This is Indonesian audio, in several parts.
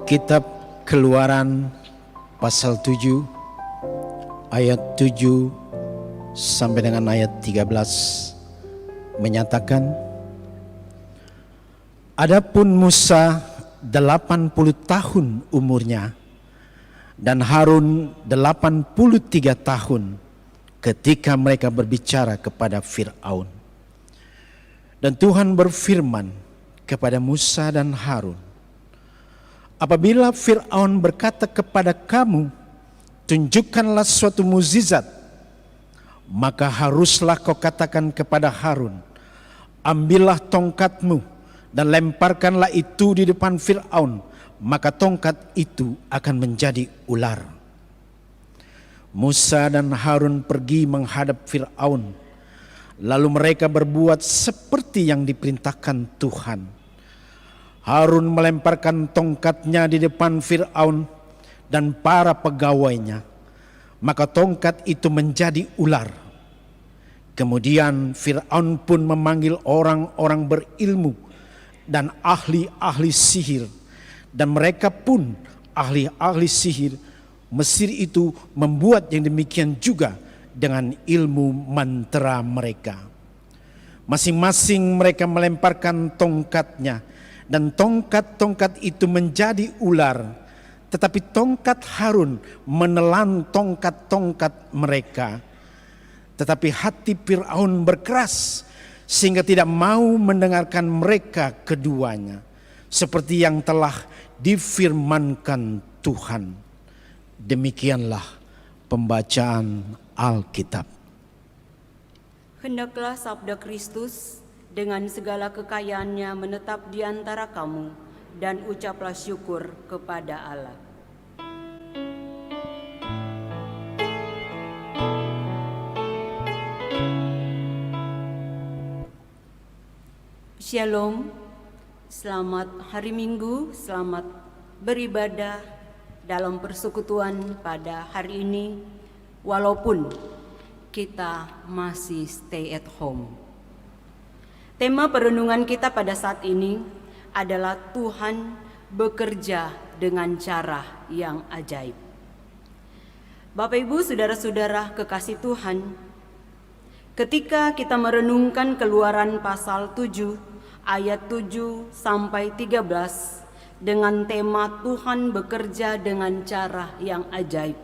Kitab Keluaran pasal 7 ayat 7 sampai dengan ayat 13 menyatakan, adapun Musa 80 tahun umurnya dan Harun 83 tahun ketika mereka berbicara kepada Fir'aun. Dan Tuhan berfirman kepada Musa dan Harun, apabila Fir'aun berkata kepada kamu, tunjukkanlah suatu mukjizat, maka haruslah kau katakan kepada Harun, ambillah tongkatmu dan lemparkanlah itu di depan Fir'aun, maka tongkat itu akan menjadi ular. Musa dan Harun pergi menghadap Fir'aun, lalu mereka berbuat seperti yang diperintahkan Tuhan. Harun melemparkan tongkatnya di depan Fir'aun dan para pegawainya, maka tongkat itu menjadi ular. Kemudian Fir'aun pun memanggil orang-orang berilmu dan ahli-ahli sihir, dan mereka pun ahli-ahli sihir Mesir itu membuat yang demikian juga dengan ilmu mantra mereka. Masing-masing mereka melemparkan tongkatnya, dan tongkat-tongkat itu menjadi ular. Tetapi tongkat Harun menelan tongkat-tongkat mereka. Tetapi hati Fir'aun berkeras sehingga tidak mau mendengarkan mereka keduanya, seperti yang telah difirmankan Tuhan. Demikianlah pembacaan Alkitab. Hendaklah sabda Kristus dengan segala kekayaannya menetap di antara kamu, dan ucaplah syukur kepada Allah. Shalom, selamat hari Minggu, selamat beribadah dalam persekutuan pada hari ini, walaupun kita masih stay at home. Tema perenungan kita pada saat ini adalah Tuhan bekerja dengan cara yang ajaib. Bapak Ibu, saudara-saudara kekasih Tuhan, ketika kita merenungkan Keluaran pasal 7 ayat 7 sampai 13 dengan tema Tuhan bekerja dengan cara yang ajaib,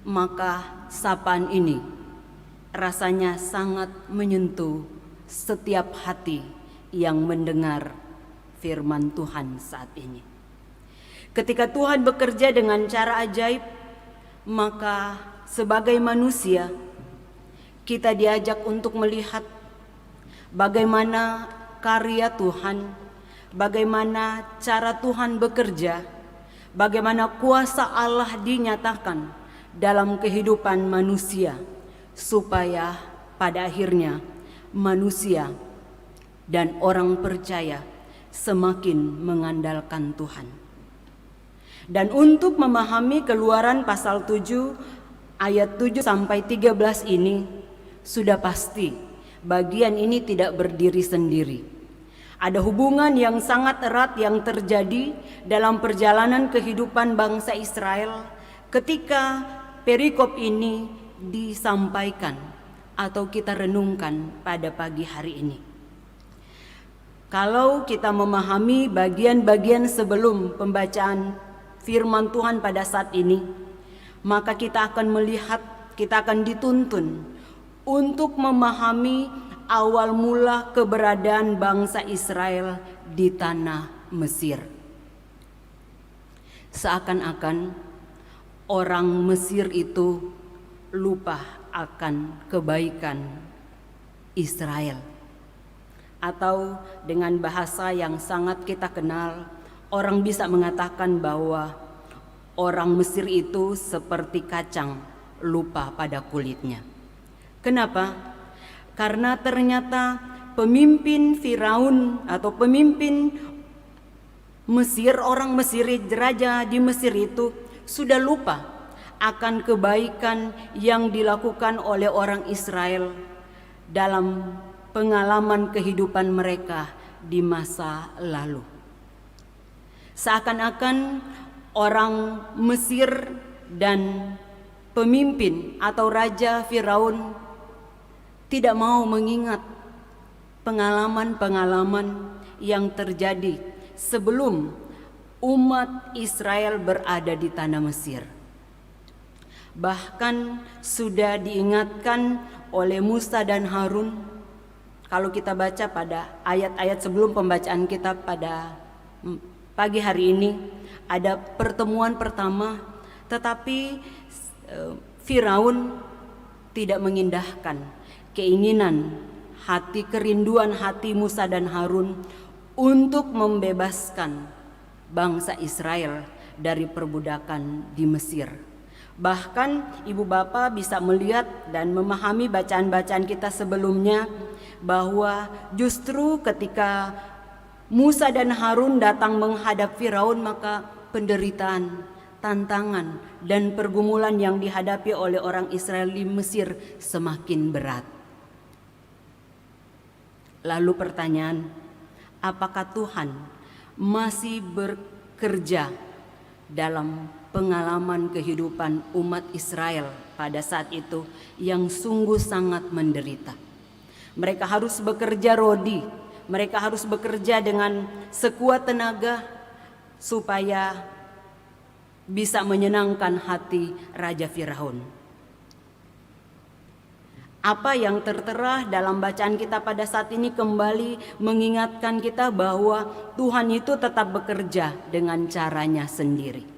maka sapaan ini rasanya sangat menyentuh setiap hati yang mendengar firman Tuhan saat ini. Ketika Tuhan bekerja dengan cara ajaib, maka sebagai manusia kita diajak untuk melihat bagaimana karya Tuhan, bagaimana cara Tuhan bekerja, bagaimana kuasa Allah dinyatakan dalam kehidupan manusia, supaya pada akhirnya manusia dan orang percaya semakin mengandalkan Tuhan. Dan untuk memahami Keluaran pasal 7 ayat 7 sampai 13 ini, sudah pasti bagian ini tidak berdiri sendiri. Ada hubungan yang sangat erat yang terjadi dalam perjalanan kehidupan bangsa Israel ketika perikop ini disampaikan atau kita renungkan pada pagi hari ini. Kalau kita memahami bagian-bagian sebelum pembacaan firman Tuhan pada saat ini, maka kita akan melihat, kita akan dituntun untuk memahami awal mula keberadaan bangsa Israel di tanah Mesir. Seakan-akan orang Mesir itu lupa akan kebaikan Israel. Atau dengan bahasa yang sangat kita kenal, orang bisa mengatakan bahwa orang Mesir itu seperti kacang lupa pada kulitnya. Kenapa? Karena ternyata pemimpin Firaun atau pemimpin Mesir, orang Mesir, raja di Mesir itu sudah lupa akan kebaikan yang dilakukan oleh orang Israel dalam pengalaman kehidupan mereka di masa lalu. Seakan-akan orang Mesir dan pemimpin atau raja Firaun tidak mau mengingat pengalaman-pengalaman yang terjadi sebelum umat Israel berada di tanah Mesir. Bahkan sudah diingatkan oleh Musa dan Harun. Kalau kita baca pada ayat-ayat sebelum pembacaan kita pada pagi hari ini, ada pertemuan pertama, tetapi Firaun tidak mengindahkan keinginan hati, kerinduan hati Musa dan Harun untuk membebaskan bangsa Israel dari perbudakan di Mesir. Bahkan ibu bapak bisa melihat dan memahami bacaan-bacaan kita sebelumnya bahwa justru ketika Musa dan Harun datang menghadap Firaun, maka penderitaan, tantangan, dan pergumulan yang dihadapi oleh orang Israel di Mesir semakin berat. Lalu pertanyaan, apakah Tuhan masih bekerja dalam pengalaman kehidupan umat Israel pada saat itu yang sungguh sangat menderita? Mereka harus bekerja rodi, mereka harus bekerja dengan sekuat tenaga supaya bisa menyenangkan hati Raja Firaun. Apa yang tertera dalam bacaan kita pada saat ini kembali mengingatkan kita bahwa Tuhan itu tetap bekerja dengan caranya sendiri.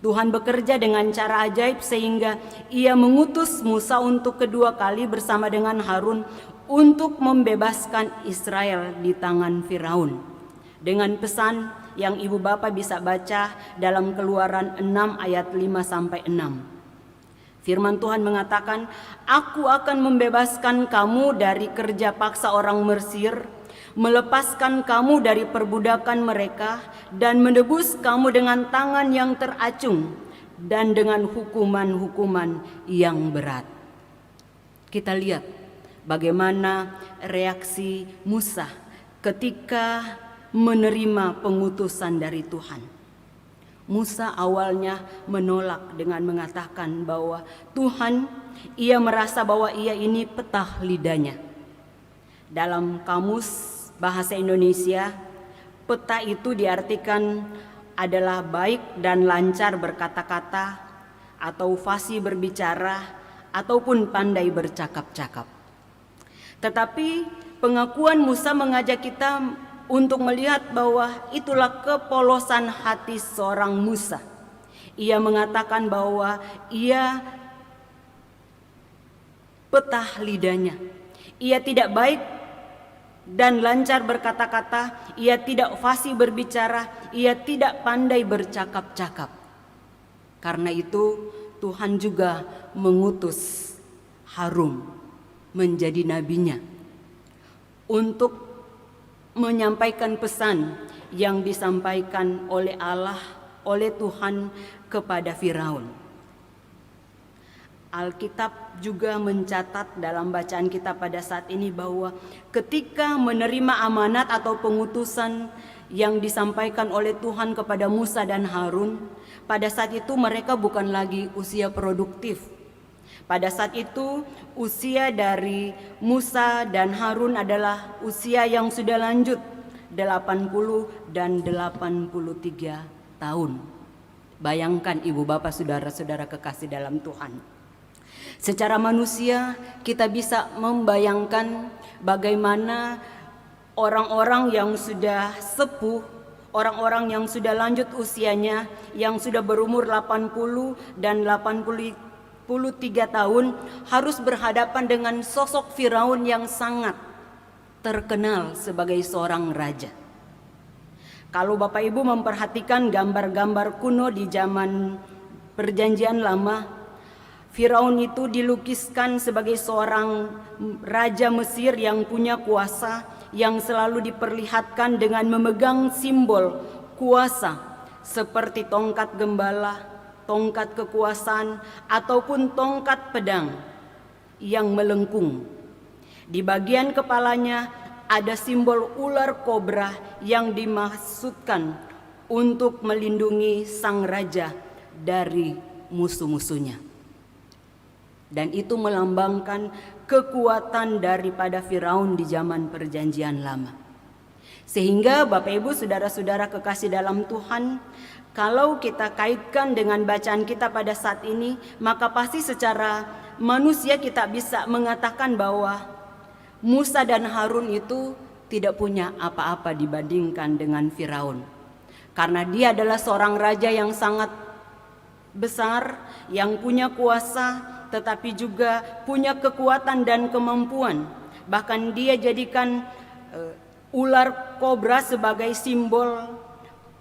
Tuhan bekerja dengan cara ajaib sehingga Ia mengutus Musa untuk kedua kali bersama dengan Harun untuk membebaskan Israel di tangan Firaun. Dengan pesan yang ibu bapak bisa baca dalam Keluaran 6 ayat 5-6. Firman Tuhan mengatakan, "Aku akan membebaskan kamu dari kerja paksa orang Mesir, melepaskan kamu dari perbudakan mereka, dan menebus kamu dengan tangan yang teracung dan dengan hukuman-hukuman yang berat." Kita lihat bagaimana reaksi Musa ketika menerima pengutusan dari Tuhan. Musa awalnya menolak dengan mengatakan bahwa Tuhan, ia merasa bahwa ia ini petah lidahnya. Dalam kamus bahasa Indonesia, peta itu diartikan adalah baik dan lancar berkata-kata, atau fasih berbicara, ataupun pandai bercakap-cakap. Tetapi pengakuan Musa mengajak kita untuk melihat bahwa itulah kepolosan hati seorang Musa. Ia mengatakan bahwa ia petah lidahnya. Ia tidak baik dan lancar berkata-kata, ia tidak fasih berbicara, ia tidak pandai bercakap-cakap. Karena itu Tuhan juga mengutus Harun menjadi nabinya untuk menyampaikan pesan yang disampaikan oleh Allah, oleh Tuhan kepada Firaun. Alkitab juga mencatat dalam bacaan kita pada saat ini bahwa ketika menerima amanat atau pengutusan yang disampaikan oleh Tuhan kepada Musa dan Harun, pada saat itu mereka bukan lagi usia produktif. Pada saat itu usia dari Musa dan Harun adalah usia yang sudah lanjut, 80 dan 83 tahun. Bayangkan ibu bapak saudara-saudara kekasih dalam Tuhan. Secara manusia kita bisa membayangkan bagaimana orang-orang yang sudah sepuh, orang-orang yang sudah lanjut usianya, yang sudah berumur 80 dan 83 tahun harus berhadapan dengan sosok Firaun yang sangat terkenal sebagai seorang raja. Kalau Bapak Ibu memperhatikan gambar-gambar kuno di zaman Perjanjian Lama, Firaun itu dilukiskan sebagai seorang raja Mesir yang punya kuasa, yang selalu diperlihatkan dengan memegang simbol kuasa seperti tongkat gembala, tongkat kekuasaan, ataupun tongkat pedang yang melengkung. Di bagian kepalanya ada simbol ular kobra yang dimaksudkan untuk melindungi sang raja dari musuh-musuhnya. Dan itu melambangkan kekuatan daripada Firaun di zaman Perjanjian Lama. Sehingga Bapak Ibu saudara-saudara kekasih dalam Tuhan, kalau kita kaitkan dengan bacaan kita pada saat ini, maka pasti secara manusia kita bisa mengatakan bahwa Musa dan Harun itu tidak punya apa-apa dibandingkan dengan Firaun. Karena dia adalah seorang raja yang sangat besar, yang punya kuasa, tetapi juga punya kekuatan dan kemampuan. Bahkan dia jadikan ular kobra sebagai simbol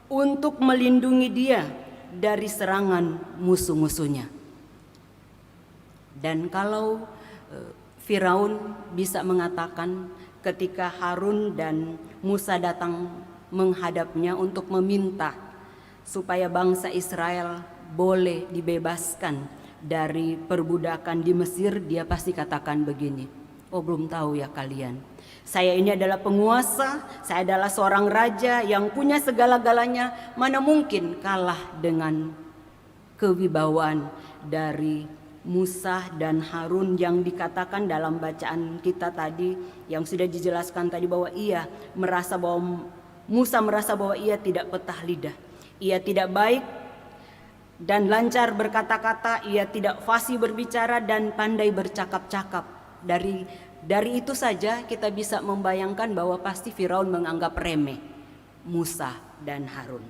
untuk melindungi dia dari serangan musuh-musuhnya. Dan kalau Firaun bisa mengatakan ketika Harun dan Musa datang menghadapnya untuk meminta supaya bangsa Israel boleh dibebaskan dari perbudakan di Mesir, dia pasti katakan begini, oh belum tahu ya kalian, saya ini adalah penguasa, saya adalah seorang raja yang punya segala-galanya, mana mungkin kalah dengan kewibawaan dari Musa dan Harun yang dikatakan dalam bacaan kita tadi, yang sudah dijelaskan tadi bahwa Musa merasa bahwa ia tidak petah lidah, ia tidak baik dan lancar berkata-kata, ia tidak fasih berbicara dan pandai bercakap-cakap. Dari itu saja kita bisa membayangkan bahwa pasti Firaun menganggap remeh Musa dan Harun.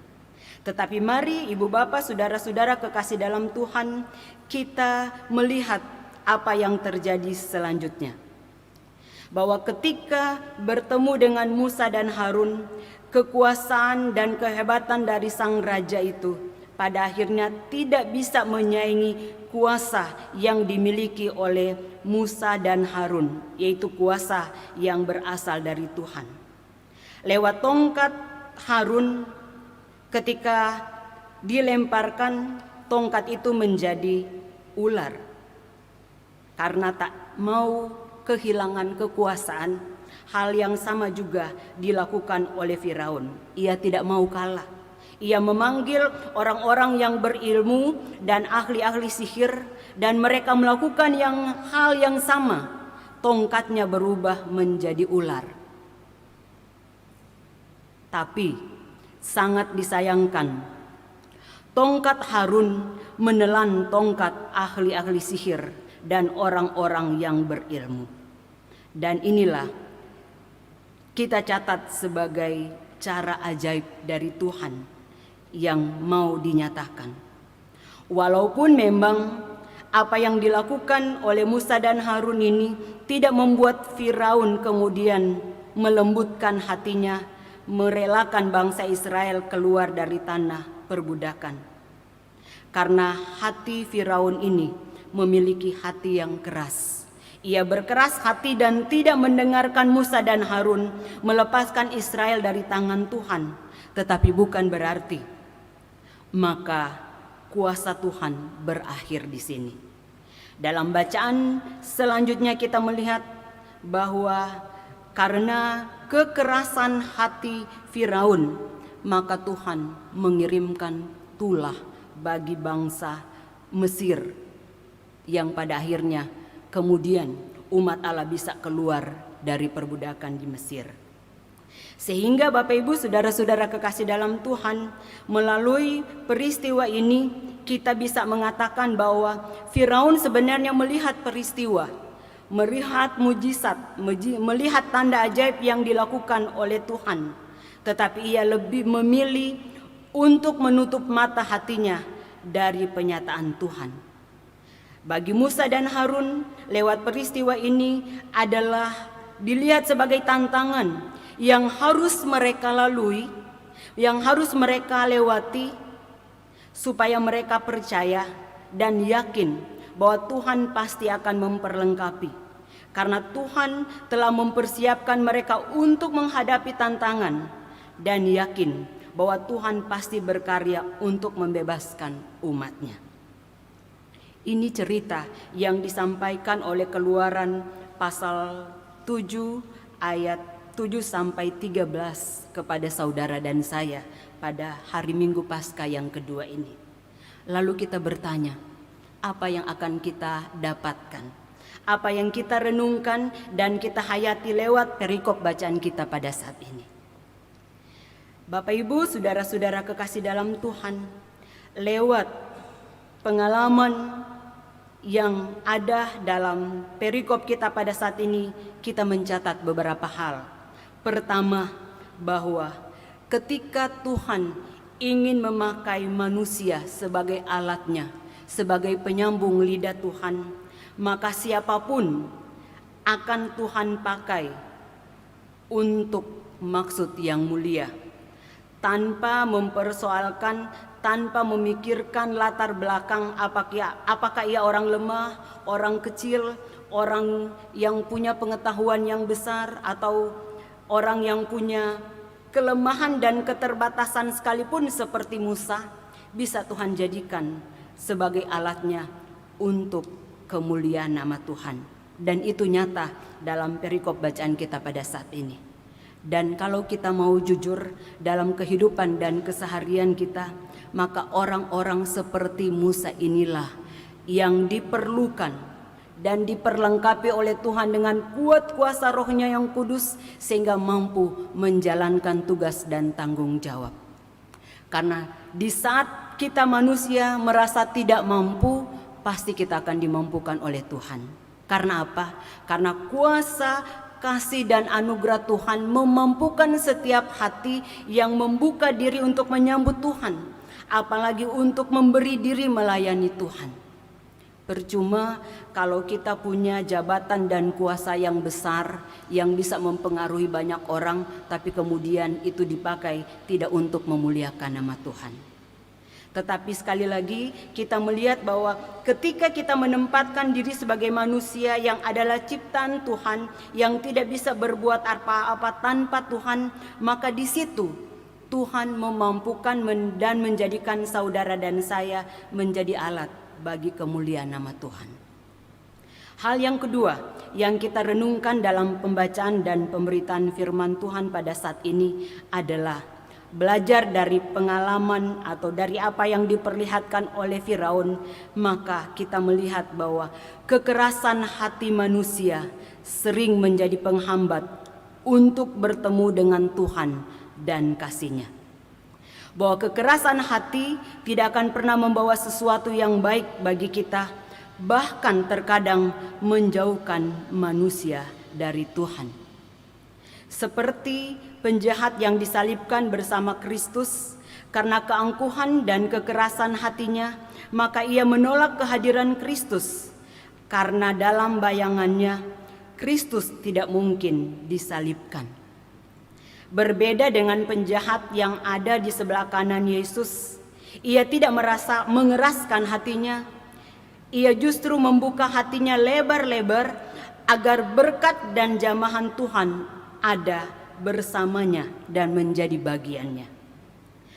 Tetapi mari ibu bapak saudara-saudara kekasih dalam Tuhan, kita melihat apa yang terjadi selanjutnya. Bahwa ketika bertemu dengan Musa dan Harun, kekuasaan dan kehebatan dari sang raja itu pada akhirnya tidak bisa menyaingi kuasa yang dimiliki oleh Musa dan Harun, yaitu kuasa yang berasal dari Tuhan. Lewat tongkat Harun, ketika dilemparkan, tongkat itu menjadi ular. Karena tak mau kehilangan kekuasaan, hal yang sama juga dilakukan oleh Firaun. Ia tidak mau kalah. Ia memanggil orang-orang yang berilmu dan ahli-ahli sihir, dan mereka melakukan hal yang sama. Tongkatnya berubah menjadi ular. Tapi sangat disayangkan, tongkat Harun menelan tongkat ahli-ahli sihir dan orang-orang yang berilmu. Dan inilah kita catat sebagai cara ajaib dari Tuhan yang mau dinyatakan. Walaupun memang apa yang dilakukan oleh Musa dan Harun ini tidak membuat Firaun kemudian melembutkan hatinya, merelakan bangsa Israel keluar dari tanah perbudakan. Karena hati Firaun ini memiliki hati yang keras. Ia berkeras hati dan tidak mendengarkan Musa dan Harun melepaskan Israel dari tangan Tuhan. Tetapi bukan berarti maka kuasa Tuhan berakhir di sini. Dalam bacaan selanjutnya kita melihat bahwa karena kekerasan hati Firaun, maka Tuhan mengirimkan tulah bagi bangsa Mesir, yang pada akhirnya kemudian umat Allah bisa keluar dari perbudakan di Mesir. Sehingga Bapak Ibu saudara-saudara kekasih dalam Tuhan, melalui peristiwa ini kita bisa mengatakan bahwa Firaun sebenarnya melihat peristiwa, melihat mujizat, melihat tanda ajaib yang dilakukan oleh Tuhan. Tetapi ia lebih memilih untuk menutup mata hatinya dari penyataan Tuhan. Bagi Musa dan Harun, lewat peristiwa ini adalah dilihat sebagai tantangan yang harus mereka lalui, yang harus mereka lewati, supaya mereka percaya dan yakin bahwa Tuhan pasti akan memperlengkapi. Karena Tuhan telah mempersiapkan mereka untuk menghadapi tantangan, dan yakin bahwa Tuhan pasti berkarya untuk membebaskan umatnya. Ini cerita yang disampaikan oleh Keluaran pasal 7 ayat 7 sampai 13 kepada saudara dan saya pada hari Minggu Paskah yang kedua ini. Lalu kita bertanya, apa yang akan kita dapatkan? Apa yang kita renungkan dan kita hayati lewat perikop bacaan kita pada saat ini? Bapak Ibu, saudara-saudara kekasih dalam Tuhan, lewat pengalaman yang ada dalam perikop kita pada saat ini, kita mencatat beberapa hal. Pertama, bahwa ketika Tuhan ingin memakai manusia sebagai alatnya, sebagai penyambung lidah Tuhan, maka siapapun akan Tuhan pakai untuk maksud yang mulia, tanpa mempersoalkan, tanpa memikirkan latar belakang apakah ia orang lemah, orang kecil, orang yang punya pengetahuan yang besar, atau orang yang punya kelemahan dan keterbatasan sekalipun seperti Musa, bisa Tuhan jadikan sebagai alatnya untuk kemuliaan nama Tuhan. Dan itu nyata dalam perikop bacaan kita pada saat ini. Dan kalau kita mau jujur dalam kehidupan dan keseharian kita, maka orang-orang seperti Musa inilah yang diperlukan dan diperlengkapi oleh Tuhan dengan kuat kuasa Roh-Nya yang kudus, sehingga mampu menjalankan tugas dan tanggung jawab. Karena di saat kita manusia merasa tidak mampu, pasti kita akan dimampukan oleh Tuhan. Karena apa? Karena kuasa, kasih dan anugerah Tuhan memampukan setiap hati yang membuka diri untuk menyambut Tuhan, apalagi untuk memberi diri melayani Tuhan. Percuma kalau kita punya jabatan dan kuasa yang besar yang bisa mempengaruhi banyak orang, tapi kemudian itu dipakai tidak untuk memuliakan nama Tuhan. Tetapi sekali lagi kita melihat bahwa ketika kita menempatkan diri sebagai manusia yang adalah ciptaan Tuhan, yang tidak bisa berbuat apa-apa tanpa Tuhan, maka di situ Tuhan memampukan dan menjadikan saudara dan saya menjadi alat bagi kemuliaan nama Tuhan. Hal yang kedua yang kita renungkan dalam pembacaan dan pemberitaan firman Tuhan pada saat ini adalah belajar dari pengalaman atau dari apa yang diperlihatkan oleh Firaun. Maka kita melihat bahwa kekerasan hati manusia sering menjadi penghambat untuk bertemu dengan Tuhan dan kasih-Nya. Bahwa kekerasan hati tidak akan pernah membawa sesuatu yang baik bagi kita, bahkan terkadang menjauhkan manusia dari Tuhan. Seperti penjahat yang disalibkan bersama Kristus, karena keangkuhan dan kekerasan hatinya, maka ia menolak kehadiran Kristus, karena dalam bayangannya Kristus tidak mungkin disalibkan. Berbeda dengan penjahat yang ada di sebelah kanan Yesus, ia tidak merasa mengeraskan hatinya. Ia justru membuka hatinya lebar-lebar agar berkat dan jamahan Tuhan ada bersamanya dan menjadi bagiannya.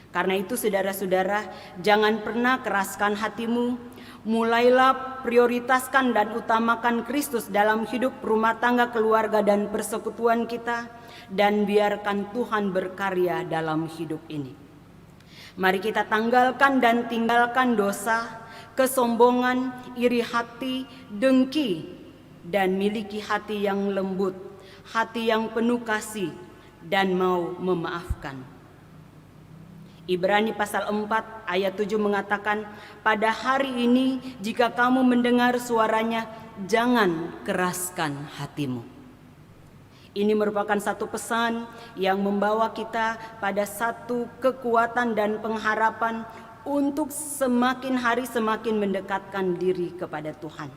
Karena itu saudara-saudara, jangan pernah keraskan hatimu. Mulailah prioritaskan dan utamakan Kristus dalam hidup rumah tangga, keluarga dan persekutuan kita, dan biarkan Tuhan berkarya dalam hidup ini. Mari kita tanggalkan dan tinggalkan dosa, kesombongan, iri hati, dengki, dan miliki hati yang lembut, hati yang penuh kasih dan mau memaafkan. Ibrani pasal 4 ayat 7 mengatakan, pada hari ini jika kamu mendengar suaranya, jangan keraskan hatimu. Ini merupakan satu pesan yang membawa kita pada satu kekuatan dan pengharapan untuk semakin hari semakin mendekatkan diri kepada Tuhan.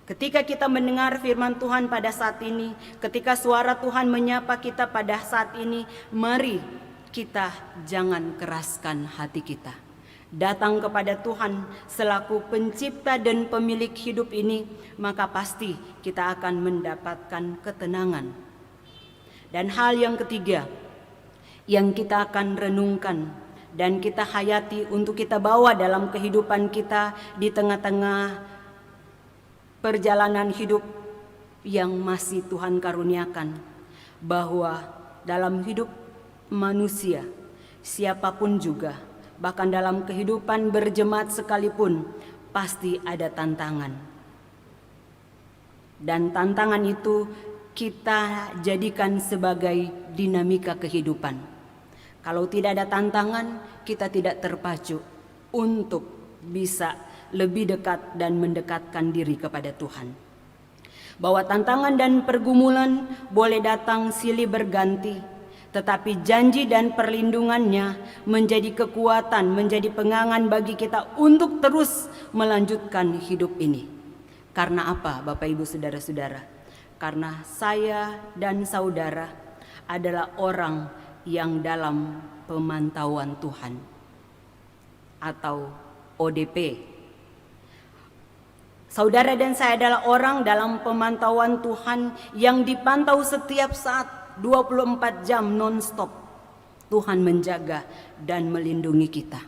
Ketika kita mendengar firman Tuhan pada saat ini, ketika suara Tuhan menyapa kita pada saat ini, mari kita jangan keraskan hati kita. Datang kepada Tuhan selaku pencipta dan pemilik hidup ini, maka pasti kita akan mendapatkan ketenangan. Dan hal yang ketiga yang kita akan renungkan dan kita hayati untuk kita bawa dalam kehidupan kita di tengah-tengah perjalanan hidup yang masih Tuhan karuniakan, bahwa dalam hidup manusia, siapapun juga, bahkan dalam kehidupan berjemaat sekalipun, pasti ada tantangan. Dan tantangan itu kita jadikan sebagai dinamika kehidupan. Kalau tidak ada tantangan, kita tidak terpacu untuk bisa lebih dekat dan mendekatkan diri kepada Tuhan. Bahwa tantangan dan pergumulan boleh datang silih berganti, tetapi janji dan perlindungannya menjadi kekuatan, menjadi pengangan bagi kita untuk terus melanjutkan hidup ini. Karena apa, Bapak Ibu Saudara-saudara? Karena saya dan saudara adalah orang yang dalam pemantauan Tuhan atau ODP. Saudara dan saya adalah orang dalam pemantauan Tuhan yang dipantau setiap saat 24 jam non-stop. Tuhan menjaga dan melindungi kita.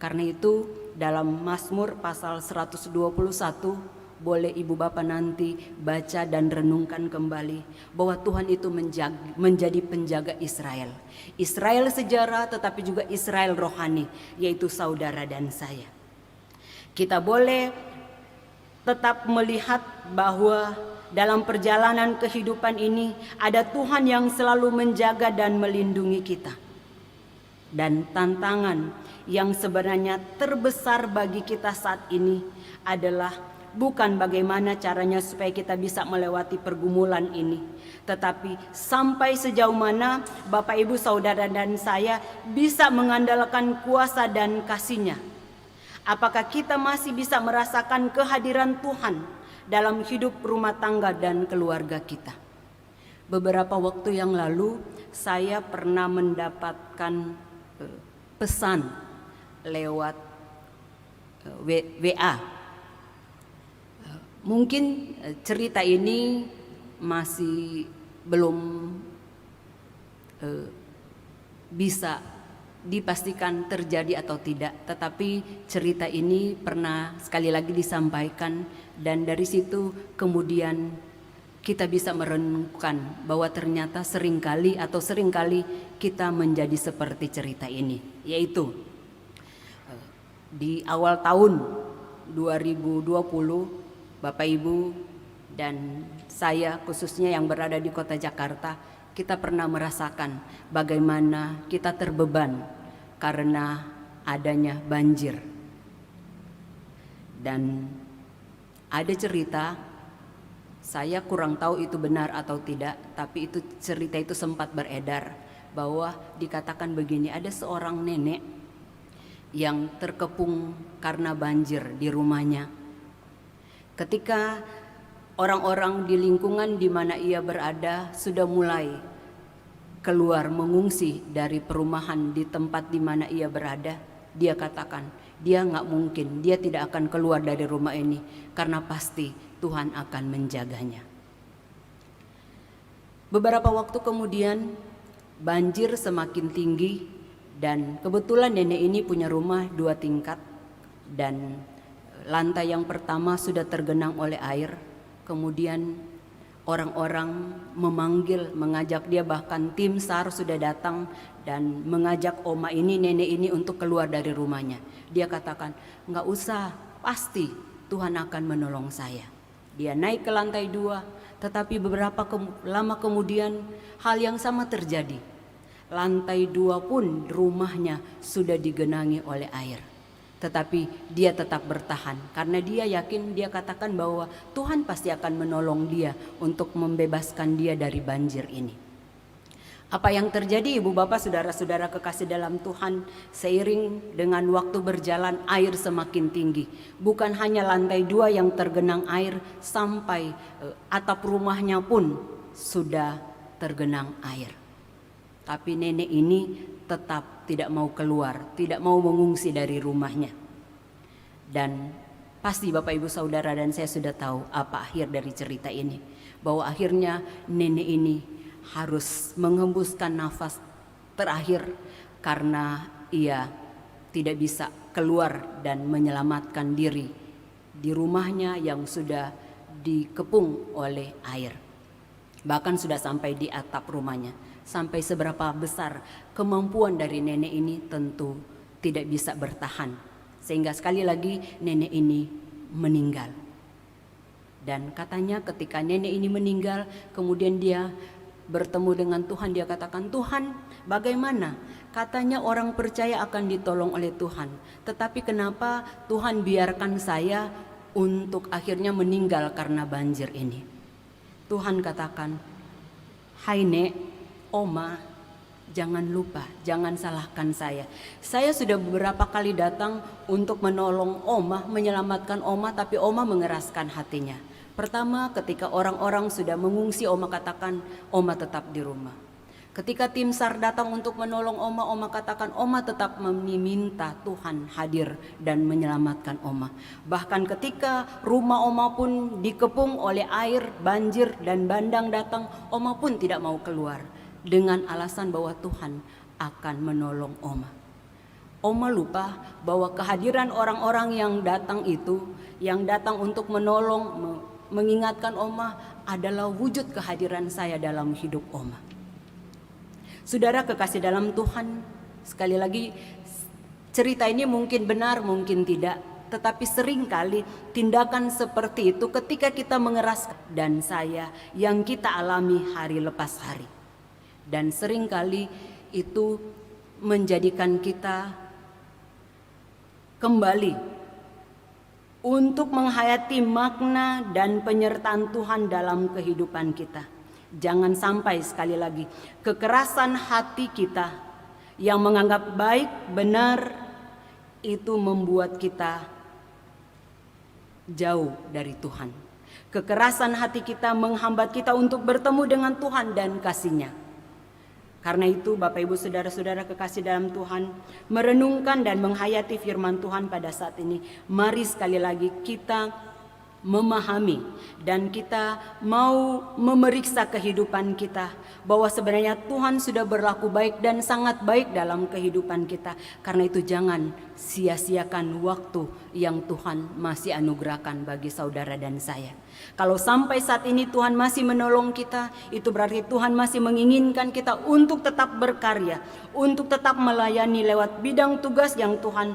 Karena itu dalam Mazmur pasal 121, boleh ibu bapak nanti baca dan renungkan kembali bahwa Tuhan itu menjadi penjaga Israel. Israel sejarah tetapi juga Israel rohani, yaitu saudara dan saya. Kita boleh tetap melihat bahwa dalam perjalanan kehidupan ini ada Tuhan yang selalu menjaga dan melindungi kita. Dan tantangan yang sebenarnya terbesar bagi kita saat ini adalah bukan bagaimana caranya supaya kita bisa melewati pergumulan ini, tetapi sampai sejauh mana Bapak Ibu Saudara dan saya bisa mengandalkan kuasa dan kasih-Nya. Apakah kita masih bisa merasakan kehadiran Tuhan dalam hidup rumah tangga dan keluarga kita? Beberapa waktu yang lalu saya pernah mendapatkan pesan lewat WA. Mungkin cerita ini masih belum bisa dipastikan terjadi atau tidak, tetapi cerita ini pernah sekali lagi disampaikan, dan dari situ kemudian kita bisa merenungkan bahwa ternyata seringkali kita menjadi seperti cerita ini, yaitu di awal tahun 2020 Bapak Ibu dan saya khususnya yang berada di kota Jakarta, kita pernah merasakan bagaimana kita terbeban karena adanya banjir. Dan ada cerita, saya kurang tahu itu benar atau tidak, tapi itu cerita itu sempat beredar bahwa dikatakan begini, ada seorang nenek yang terkepung karena banjir di rumahnya. Ketika orang-orang di lingkungan di mana ia berada sudah mulai keluar mengungsi dari perumahan di tempat di mana ia berada, dia katakan dia nggak mungkin, dia tidak akan keluar dari rumah ini karena pasti Tuhan akan menjaganya. Beberapa waktu kemudian banjir semakin tinggi dan kebetulan nenek ini punya rumah 2 tingkat dan lantai yang pertama sudah tergenang oleh air. Kemudian orang-orang mengajak dia, bahkan tim SAR sudah datang dan mengajak oma ini, nenek ini untuk keluar dari rumahnya. Dia katakan, nggak usah, pasti Tuhan akan menolong saya. Dia naik ke lantai 2, tetapi beberapa lama kemudian hal yang sama terjadi. Lantai 2 pun rumahnya sudah digenangi oleh air. Tetapi dia tetap bertahan karena dia yakin, dia katakan bahwa Tuhan pasti akan menolong dia untuk membebaskan dia dari banjir ini. Apa yang terjadi ibu bapak saudara-saudara kekasih dalam Tuhan, seiring dengan waktu berjalan air semakin tinggi. Bukan hanya lantai 2 yang tergenang air, sampai atap rumahnya pun sudah tergenang air. Tapi nenek ini tetap tidak mau keluar, tidak mau mengungsi dari rumahnya. Dan pasti Bapak Ibu Saudara dan saya sudah tahu apa akhir dari cerita ini. Bahwa akhirnya nenek ini harus menghembuskan nafas terakhir karena ia tidak bisa keluar dan menyelamatkan diri di rumahnya yang sudah dikepung oleh air. Bahkan sudah sampai di atap rumahnya. Sampai seberapa besar kemampuan dari nenek ini tentu tidak bisa bertahan. Sehingga sekali lagi nenek ini meninggal. Dan katanya ketika nenek ini meninggal, kemudian dia bertemu dengan Tuhan, dia katakan, "Tuhan, bagaimana? Katanya orang percaya akan ditolong oleh Tuhan. Tetapi kenapa Tuhan biarkan saya untuk akhirnya meninggal karena banjir ini?" Tuhan katakan, "Hai Nek, Oma, jangan lupa, jangan salahkan saya. Saya sudah beberapa kali datang untuk menolong Oma, menyelamatkan Oma, tapi Oma mengeraskan hatinya. Pertama, ketika orang-orang sudah mengungsi, Oma katakan, Oma tetap di rumah. Ketika tim SAR datang untuk menolong Oma, Oma katakan Oma tetap meminta Tuhan hadir dan menyelamatkan Oma. Bahkan ketika rumah Oma pun dikepung oleh air, banjir dan bandang datang, Oma pun tidak mau keluar dengan alasan bahwa Tuhan akan menolong Oma. Oma lupa bahwa kehadiran orang-orang yang datang itu, yang datang untuk menolong, mengingatkan Oma adalah wujud kehadiran saya dalam hidup Oma. Saudara kekasih dalam Tuhan, sekali lagi cerita ini mungkin benar, mungkin tidak. Tetapi seringkali tindakan seperti itu ketika kita mengeras dan saya yang kita alami hari lepas hari. Dan seringkali itu menjadikan kita kembali untuk menghayati makna dan penyertaan Tuhan dalam kehidupan kita. Jangan sampai sekali lagi kekerasan hati kita yang menganggap baik, benar, itu membuat kita jauh dari Tuhan. Kekerasan hati kita menghambat kita untuk bertemu dengan Tuhan dan kasih-Nya. Karena itu Bapak Ibu Saudara-saudara kekasih dalam Tuhan, merenungkan dan menghayati firman Tuhan pada saat ini, mari sekali lagi kita memahami dan kita mau memeriksa kehidupan kita bahwa sebenarnya Tuhan sudah berlaku baik dan sangat baik dalam kehidupan kita. Karena itu jangan sia-siakan waktu yang Tuhan masih anugerahkan bagi saudara dan saya. Kalau sampai saat ini Tuhan masih menolong kita, itu berarti Tuhan masih menginginkan kita untuk tetap berkarya, untuk tetap melayani lewat bidang tugas yang Tuhan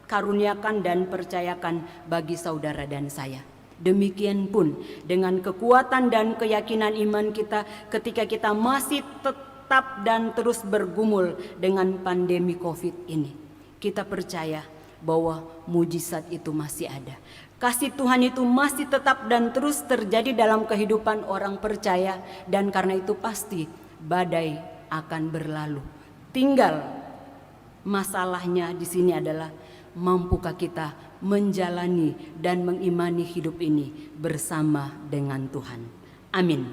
karuniakan dan percayakan bagi saudara dan saya. Demikian pun dengan kekuatan dan keyakinan iman kita ketika kita masih tetap dan terus bergumul dengan pandemi COVID ini. Kita percaya bahwa mujizat itu masih ada. Kasih Tuhan itu masih tetap dan terus terjadi dalam kehidupan orang percaya, dan karena itu pasti badai akan berlalu. Tinggal masalahnya di sini adalah mampukah kita menjalani dan mengimani hidup ini bersama dengan Tuhan. Amin.